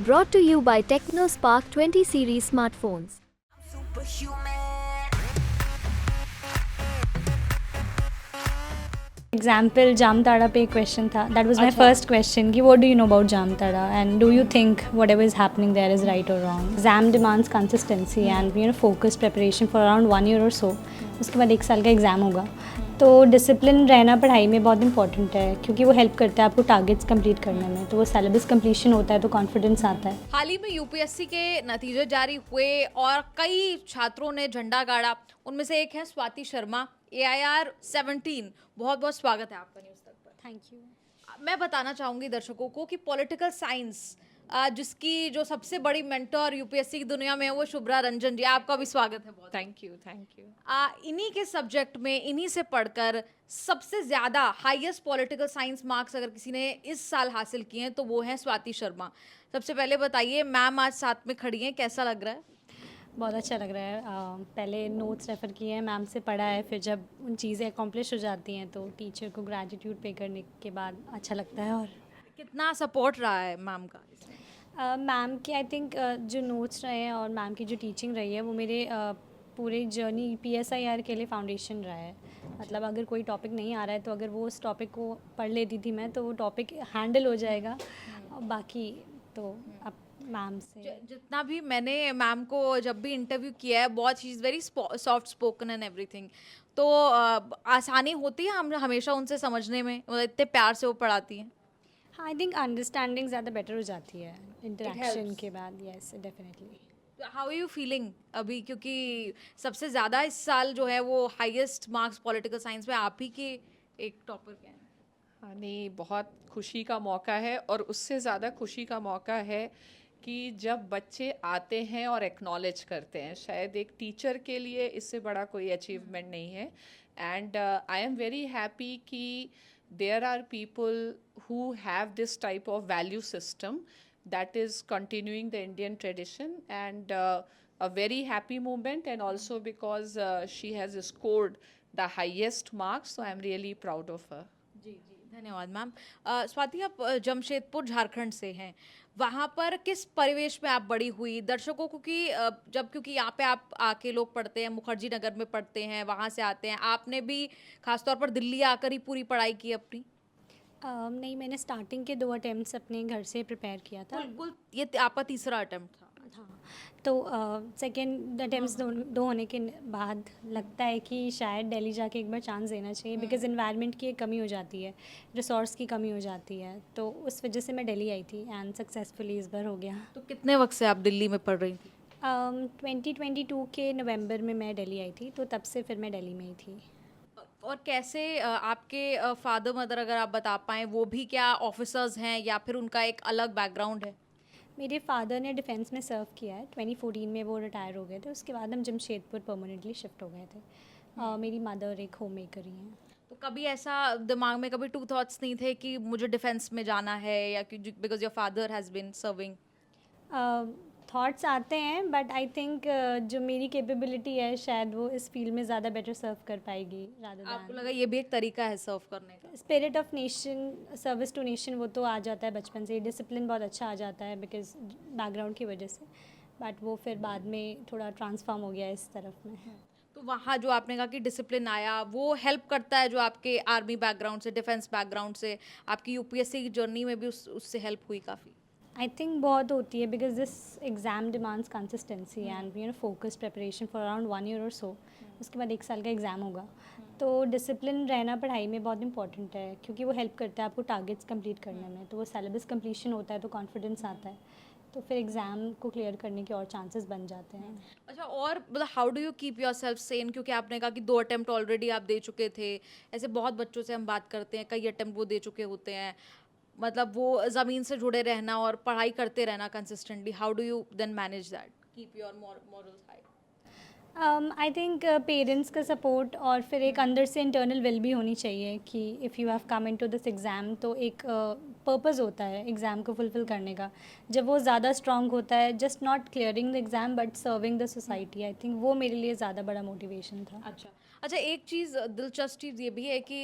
Brought to you by TechnoSpark 20 series smartphones. Example Jamtara पे एक question था. That was my first question कि what do you know about Jamtara and do you think whatever is happening there is right और wrong. Exam demands consistency and focused preparation for around 1 year और सो. उसके बाद 1 साल का exam होगा. तो discipline रहना पढ़ाई में बहुत इंपॉर्टेंट है क्योंकि वो हेल्प करता है आपको टारगेट्स कंप्लीट करने में. तो वो सिलेबस कंप्लीशन होता है तो कॉन्फिडेंस आता है. हाल ही में यूपीएससी के नतीजे जारी हुए और कई छात्रों ने झंडा गाड़ा. उनमें से एक है स्वाति शर्मा, AIR 17. बहुत बहुत स्वागत है आपका न्यूज़ तक पर. Thank you. मैं बताना चाहूँगी दर्शकों को कि पॉलिटिकल साइंस जिसकी जो सबसे बड़ी मेंटर यूपीएससी की दुनिया में है वो शुभ्रा रंजन जी. आपका भी स्वागत है. बहुत थैंक यू. इन्हीं के सब्जेक्ट में इन्हीं से पढ़कर सबसे ज़्यादा हाईएस्ट पॉलिटिकल साइंस मार्क्स अगर किसी ने इस साल हासिल किए हैं तो वो हैं स्वाति शर्मा. सबसे पहले बताइए, मैम आज साथ में खड़ी हैं, कैसा लग रहा है? बहुत अच्छा लग रहा है. पहले नोट्स रेफ़र किए हैं, मैम से पढ़ा है, फिर जब उन चीज़ें अकॉम्प्लिश हो जाती हैं तो टीचर को ग्रैटिट्यूड पे करने के बाद अच्छा लगता है. और कितना सपोर्ट रहा है मैम का? मैम की आई थिंक जो नोट्स रहे हैं और मैम की जो टीचिंग रही है वो मेरे पूरे जर्नी PSIR के लिए फाउंडेशन रहा है. मतलब अगर कोई टॉपिक नहीं आ रहा है तो अगर वो उस टॉपिक को पढ़ लेती थी मैं तो वो टॉपिक हैंडल हो जाएगा. और बाकी तो अब मैम से जितना भी मैंने मैम को जब भी इंटरव्यू किया है, बहुत she is very soft spoken and everything. तो आसानी होती है हम हमेशा उनसे समझने में, मतलब इतने प्यार से वो पढ़ाती हैं. हाँ आई थिंक अंडरस्टैंडिंग ज़्यादा बेटर हो जाती है इंटरेक्शन के बाद. Yes definitely. How are you feeling अभी, क्योंकि सबसे ज़्यादा इस साल जो है वो हाईएस्ट मार्क्स पॉलिटिकल साइंस में आप ही के एक टॉपर के हैं. हाँ नहीं, बहुत खुशी का मौका है और उससे ज़्यादा खुशी का मौका है कि जब बच्चे आते हैं और एक्नॉलेज करते हैं. शायद एक टीचर के लिए इससे बड़ा कोई अचीवमेंट नहीं है. And I am very happy कि there are people who have this type of value system that is continuing the Indian tradition, and a very happy moment, and also because she has scored the highest marks, so I am really proud of her. जी जी, धन्यवाद ma'am. Swati, आप जमशेदपुर झारखंड से हैं. वहाँ पर किस परिवेश में आप बड़ी हुई? दर्शकों को कि क्योंकि यहाँ पे आप आके लोग पढ़ते हैं, मुखर्जी नगर में पढ़ते हैं, वहाँ से आते हैं. आपने भी खासतौर पर दिल्ली आकर ही पूरी पढ़ाई की अपनी? नहीं, मैंने स्टार्टिंग के 2 अटेम्प्ट्स अपने घर से प्रिपेयर किया था. बिल्कुल, ये आपका तीसरा अटेम्प्ट था? हाँ. तो सेकेंड अटेम्प्ट्स दो होने के बाद लगता है कि शायद दिल्ली जाके एक बार चांस देना चाहिए बिकॉज इन्वायरमेंट की एक कमी हो जाती है, रिसोर्स की कमी हो जाती है. तो उस वजह से मैं दिल्ली आई थी एंड सक्सेसफुली इस बार हो गया. तो कितने वक्त से आप दिल्ली में पढ़ रही थी? 2022 के नवंबर में मैं दिल्ली आई थी, तो तब से फिर मैं दिल्ली में ही थी. और कैसे आपके फादर मदर, अगर आप बता पाएँ, वो भी क्या ऑफिसर्स हैं या फिर उनका एक अलग बैकग्राउंड है? मेरे फादर ने डिफेंस में सर्व किया है. 2014 में वो रिटायर हो गए थे. उसके बाद हम जमशेदपुर परमानेंटली शिफ्ट हो गए थे. मेरी मदर एक होम मेकर ही हैं. तो कभी ऐसा दिमाग में कभी टू थॉट्स नहीं थे कि मुझे डिफेंस में जाना है, या कि because your father has been serving? Thoughts आते हैं बट आई थिंक जो मेरी कैपेबिलिटी है शायद वो इस फील्ड में ज़्यादा बेटर सर्व कर पाएगी. आपको लगा ये भी एक तरीका है सर्व करने का? Spirit of nation, service to nation, वो तो आ जाता है बचपन से. डिसिप्लिन बहुत अच्छा आ जाता है बिकॉज बैकग्राउंड की वजह से. बट वो फिर बाद में थोड़ा ट्रांसफॉर्म हो गया इस तरफ में. तो वहाँ जो आपने कहा कि डिसिप्लिन आया, वो हेल्प करता है जो आपके आर्मी बैकग्राउंड से, डिफेंस बैकग्राउंड से, आपकी यूपीएससी की जर्नी में भी उससे हेल्प हुई काफ़ी? आई थिंक बहुत होती है because this exam demands consistency and focused preparation for around 1 year और सो. उसके बाद 1 साल का एग्ज़ाम होगा. तो डिसिप्लिन रहना पढ़ाई में बहुत इंपॉर्टेंट है क्योंकि वो हेल्प करता है आपको टारगेट्स कंप्लीट करने में. तो वो सिलेबस कंप्लीशन होता है तो कॉन्फिडेंस आता है. तो फिर एग्ज़ाम को क्लियर करने के और चांसेस बन जाते हैं. अच्छा, और मतलब how do you keep your self Sen, क्योंकि आपने कहा कि 2 अटेम्प्ट ऑलरेडी आप दे चुके थे. ऐसे बहुत बच्चों से हम बात करते हैं, कई अटेम्प्ट वो दे चुके होते हैं. मतलब वो ज़मीन से जुड़े रहना और पढ़ाई करते रहना consistently, how do you then manage that, keep your morals high? I think parents का सपोर्ट और फिर एक अंदर से इंटरनल विल भी होनी चाहिए कि if you have come into this exam तो एक पर्पस होता है एग्ज़ाम को फुलफ़िल करने का. जब वो ज़्यादा स्ट्रॉन्ग होता है, just not clearing the exam but serving the society, I think वो मेरे लिए ज़्यादा बड़ा मोटिवेशन था. अच्छा, अच्छा, एक चीज़ दिलचस्प चीज़ ये भी है कि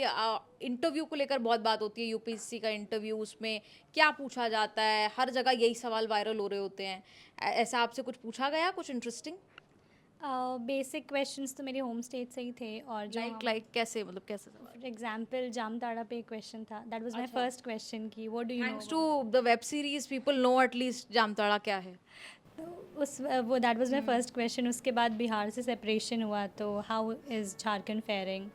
इंटरव्यू को लेकर बहुत बात होती है, यूपीएससी का इंटरव्यू, उसमें क्या पूछा जाता है, हर जगह यही सवाल वायरल हो रहे होते हैं। ऐसा आपसे कुछ पूछा गया, कुछ इंटरेस्टिंग? बेसिक क्वेश्चंस तो मेरे होम स्टेट से ही थे, और जो लाइक कैसे, मतलब कैसे सवाल? फॉर एग्जांपल जामताड़ा पे एक क्वेश्चन था, दैट वाज माय अच्छा। फर्स्ट क्वेश्चन कि what do you know thanks to the web series people know at least Jamtara क्या है। तो वो that was my first question. उसके बाद बिहार से सेपरेशन हुआ तो हाउ इज़ झारखंड फेयरिंग,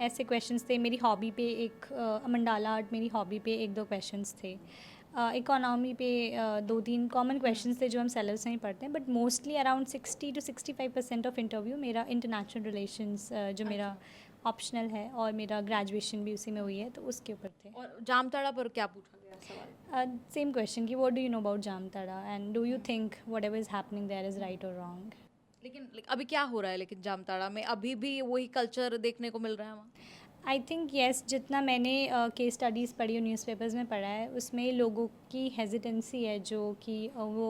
ऐसे क्वेश्चंस थे। मेरी हॉबी पे एक मंडाला आर्ट, मेरी हॉबी पे एक दो क्वेश्चंस थे। इकोनॉमी पे दो तीन कॉमन क्वेश्चंस थे जो हम सेलेबस में ही पढ़ते हैं, but mostly around 60 to 65% of interview मेरा इंटरनेशनल रिलेशंस जो मेरा ऑप्शनल है, और मेरा ग्रेजुएशन भी उसी में हुई है, तो उसके ऊपर थे। और जामताड़ा पर क्या पूछा गया सवाल? सेम क्वेश्चन कि what do you know about Jamtara and do you think whatever is happening there is right और रॉन्ग। लेकिन अभी क्या हो रहा है, लेकिन जामताड़ा में अभी भी वही कल्चर देखने को मिल रहा है वहाँ? आई थिंक येस, जितना मैंने केस स्टडीज़ पढ़ी और न्यूज़पेपर्स में पढ़ा है, उसमें लोगों की हेजिटेंसी है जो कि वो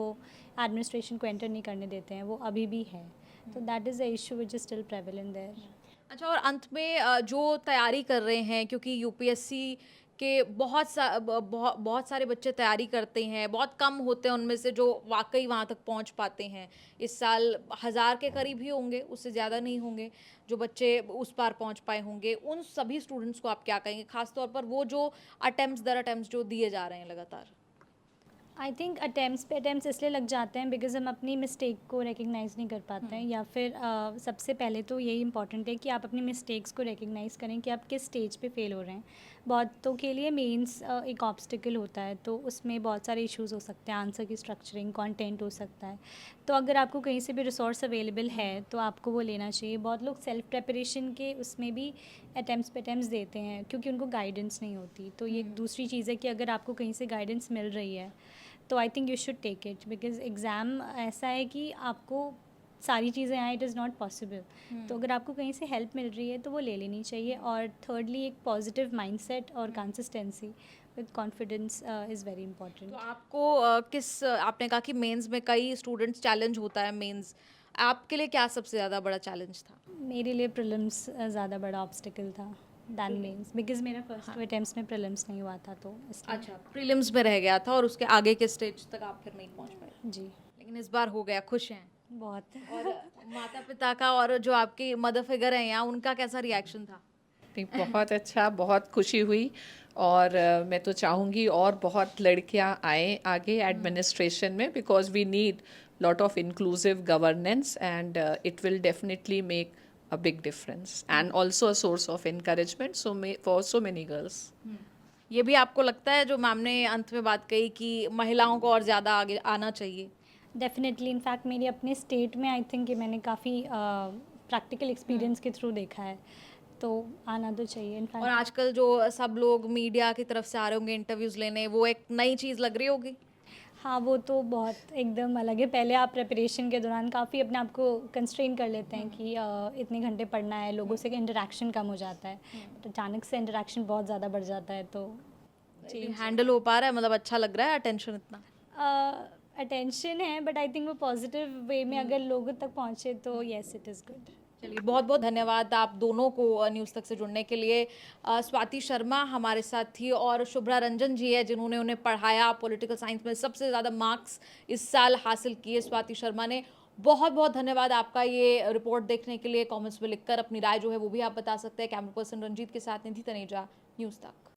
एडमिनिस्ट्रेशन को एंटर नहीं करने देते हैं, वो अभी भी है। तो that is the issue which is still prevalent there. अच्छा, और अंत में जो तैयारी कर रहे हैं, क्योंकि यूपीएससी के बहुत सारे बच्चे तैयारी करते हैं, बहुत कम होते हैं उनमें से जो वाकई वहाँ तक पहुँच पाते हैं। इस साल 1000 के करीब ही होंगे, उससे ज़्यादा नहीं होंगे जो बच्चे उस पार पहुँच पाए होंगे। उन सभी स्टूडेंट्स को आप क्या कहेंगे, खास तौर पर वो जो अटेम्प्ट्स दर अटेम्प्ट्स जो दिए जा रहे हैं लगातार? आई थिंक अटैम्प्ट्स पे अटैम्प्ट्स इसलिए लग जाते हैं बिकॉज हम अपनी मिस्टेक को रिकग्नाइज़ नहीं कर पाते हैं, या फिर सबसे पहले तो यही इंपॉर्टेंट है कि आप अपनी मिस्टेक्स को रिकग्नाइज़ करें कि आप किस स्टेज पे फेल हो रहे हैं। बहुतों के लिए मेंस एक ऑब्स्टिकल होता है, तो उसमें बहुत सारे इश्यूज हो सकते हैं, आंसर की स्ट्रक्चरिंग, कंटेंट हो सकता है। तो अगर आपको कहीं से भी रिसोर्स अवेलेबल है तो आपको वो लेना चाहिए। बहुत लोग सेल्फ प्रेपरेशन के उसमें भी अटैम्प्ट्स पे अटैम्प्ट्स देते हैं क्योंकि उनको गाइडेंस नहीं होती। तो ये एक दूसरी चीज़ है कि अगर आपको कहीं से गाइडेंस मिल रही है तो I think you should take it, because exam ऐसा है कि आपको सारी चीज़ें आए, इट इज़ नॉट पॉसिबल। तो अगर आपको कहीं से हेल्प मिल रही है तो वो ले लेनी चाहिए। और थर्डली, एक पॉजिटिव माइंडसेट और consistency with confidence is very important. तो आपको आपने कहा कि मेंस में कई स्टूडेंट्स चैलेंज होता है मेंस, आपके लिए क्या सबसे ज़्यादा बड़ा चैलेंज था? मेरे लिए प्रीलिम्स ज़्यादा बड़ा ऑब्स्टिकल था दैन मेंस, बिकॉज मेरा फर्स्ट अटेम्प्ट्स में प्रीलिम्स नहीं हुआ था, तो इसलिए। अच्छा, प्रीलिम्स में रह गया था और उसके आगे के स्टेज तक आप फिर नहीं पहुंच पाए, जी, लेकिन इस बार हो गया, खुश हैं? बहुत। और माता पिता का और जो आपकी मदर फिगर है यहाँ, उनका कैसा रिएक्शन था? नहीं, बहुत अच्छा, बहुत खुशी हुई। और मैं तो चाहूँगी और बहुत लड़कियाँ आएँ आगे एडमिनिस्ट्रेशन में, because we need lot of inclusive governance and it will definitely make a big difference and also a source of encouragement for so many girls. ये भी आपको लगता है जो मैम ने अंत में बात कही कि महिलाओं को और ज़्यादा आगे आना चाहिए? डेफिनेटली, इनफैक्ट मेरे अपने स्टेट में आई थिंक मैंने काफ़ी प्रैक्टिकल एक्सपीरियंस के थ्रू देखा है, तो आना तो चाहिए और इनफैक्ट। आजकल जो सब लोग मीडिया की तरफ से आ रहे होंगे इंटरव्यूज़ लेने, वो एक नई चीज़ लग रही होगी? हाँ, वो तो बहुत एकदम अलग है। पहले आप प्रिपरेशन के दौरान काफ़ी अपने आप को कंस्ट्रेन कर लेते हैं कि इतने घंटे पढ़ना है, लोगों से इंटरेक्शन कम हो जाता है, तो अचानक से इंटरेक्शन बहुत ज़्यादा बढ़ जाता है, तो हैंडल हो पा रहा है, मतलब अच्छा लग रहा है अटेंशन इतना? अटेंशन है, बट आई थिंक वो पॉजिटिव वे में अगर लोगों तक पहुँचे तो येस, इट इज़ गुड। चलिए, बहुत बहुत धन्यवाद आप दोनों को न्यूज़ तक से जुड़ने के लिए। स्वाति शर्मा हमारे साथ थी और शुभ्रा रंजन जी है जिन्होंने उन्हें पढ़ाया। पॉलिटिकल साइंस में सबसे ज़्यादा मार्क्स इस साल हासिल किए स्वाति शर्मा ने। बहुत बहुत धन्यवाद आपका ये रिपोर्ट देखने के लिए। कमेंट्स में लिखकर अपनी राय जो है वो भी आप बता सकते हैं। कैमरा पर्सन रंजीत के साथ निधि तनेजा, न्यूज़ तक।